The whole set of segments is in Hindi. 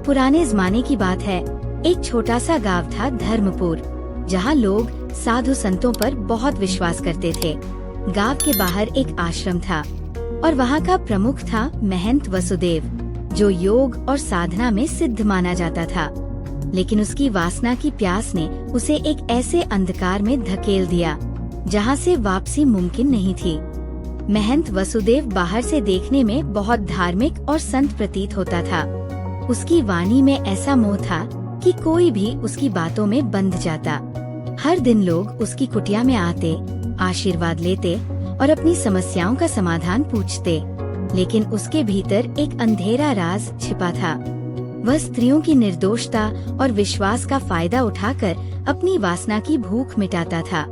पुराने जमाने की बात है। एक छोटा सा गांव था धर्मपुर, जहाँ लोग साधु संतों पर बहुत विश्वास करते थे। गांव के बाहर एक आश्रम था और वहाँ का प्रमुख था महंत वसुदेव, जो योग और साधना में सिद्ध माना जाता था। लेकिन उसकी वासना की प्यास ने उसे एक ऐसे अंधकार में धकेल दिया जहाँ से वापसी मुमकिन नहीं थी। महंत वसुदेव बाहर से देखने में बहुत धार्मिक और संत प्रतीत होता था। उसकी वाणी में ऐसा मोह था कि कोई भी उसकी बातों में बंध जाता। हर दिन लोग उसकी कुटिया में आते, आशीर्वाद लेते और अपनी समस्याओं का समाधान पूछते। लेकिन उसके भीतर एक अंधेरा राज छिपा था। वह स्त्रियों की निर्दोषता और विश्वास का फायदा उठाकर अपनी वासना की भूख मिटाता था।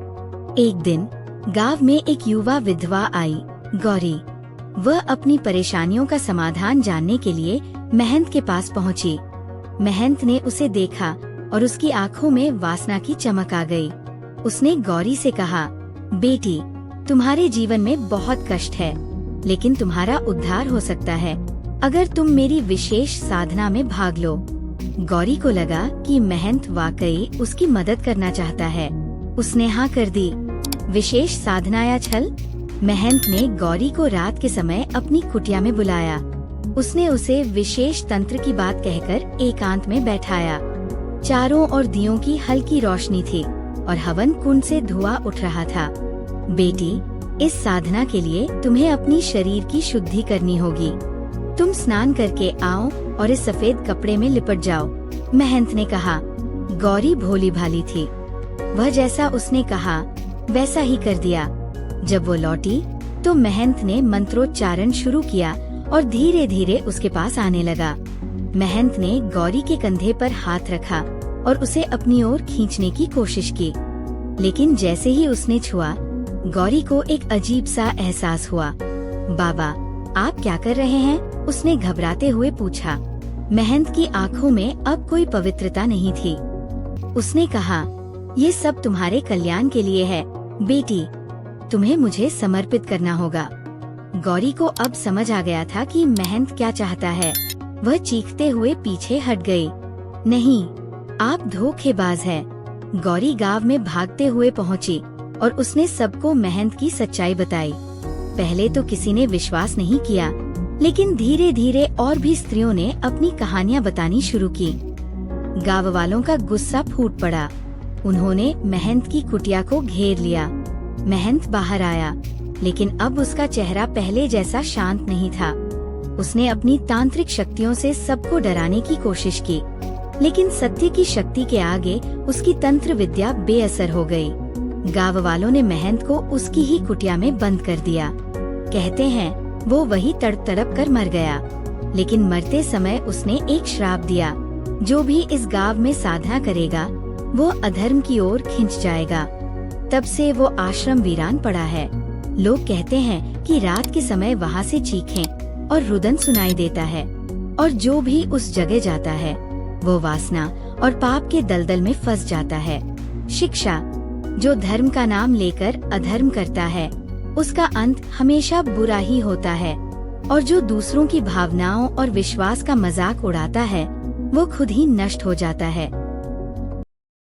एक दिन गांव में एक युवा विधवा आई, गौरी। वह अपनी परेशानियों का समाधान जानने के लिए महंत के पास पहुंची। महंत ने उसे देखा और उसकी आंखों में वासना की चमक आ गई। उसने गौरी से कहा, बेटी, तुम्हारे जीवन में बहुत कष्ट है, लेकिन तुम्हारा उद्धार हो सकता है अगर तुम मेरी विशेष साधना में भाग लो। गौरी को लगा कि महंत वाकई उसकी मदद करना चाहता है। उसने हाँ कर दी। विशेष साधना या छल? महंत ने गौरी को रात के समय अपनी कुटिया में बुलाया। उसने उसे विशेष तंत्र की बात कहकर एकांत में बैठाया। चारों ओर दियों की हल्की रोशनी थी और हवन कुंड से धुआं उठ रहा था। बेटी, इस साधना के लिए तुम्हें अपनी शरीर की शुद्धि करनी होगी। तुम स्नान करके आओ और इस सफेद कपड़े में लिपट जाओ, महंत ने कहा। गौरी भोली भाली थी। वह जैसा उसने कहा वैसा ही कर दिया। जब वो लौटी तो महंत ने मंत्रोच्चारण शुरू किया और धीरे धीरे उसके पास आने लगा। महंत ने गौरी के कंधे पर हाथ रखा और उसे अपनी ओर खींचने की कोशिश की। लेकिन जैसे ही उसने छुआ, गौरी को एक अजीब सा एहसास हुआ। बाबा, आप क्या कर रहे हैं? उसने घबराते हुए पूछा। महंत की आंखों में अब कोई पवित्रता नहीं थी। उसने कहा, ये सब तुम्हारे कल्याण के लिए है बेटी, तुम्हें मुझे समर्पित करना होगा। गौरी को अब समझ आ गया था कि महंत क्या चाहता है। वह चीखते हुए पीछे हट गई। नहीं, आप धोखेबाज हैं। गौरी गांव में भागते हुए पहुंची और उसने सबको महंत की सच्चाई बताई। पहले तो किसी ने विश्वास नहीं किया, लेकिन धीरे धीरे और भी स्त्रियों ने अपनी कहानियां बतानी शुरू की। गांव वालों का गुस्सा फूट पड़ा। उन्होंने महंत की कुटिया को घेर लिया। महंत बाहर आया, लेकिन अब उसका चेहरा पहले जैसा शांत नहीं था। उसने अपनी तांत्रिक शक्तियों से सबको डराने की कोशिश की, लेकिन सत्य की शक्ति के आगे उसकी तंत्र विद्या बेअसर हो गई। गांव वालों ने महंत को उसकी ही कुटिया में बंद कर दिया। कहते हैं वो वही तड़प कर मर गया, लेकिन मरते समय उसने एक श्राप दिया, जो भी इस गांव में साधना करेगा वो अधर्म की ओर खिंच जाएगा। तब से वो आश्रम वीरान पड़ा है। लोग कहते हैं कि रात के समय वहाँ से चीखें और रुदन सुनाई देता है, और जो भी उस जगह जाता है वो वासना और पाप के दलदल में फंस जाता है। शिक्षा: जो धर्म का नाम लेकर अधर्म करता है उसका अंत हमेशा बुरा ही होता है, और जो दूसरों की भावनाओं और विश्वास का मजाक उड़ाता है वो खुद ही नष्ट हो जाता है।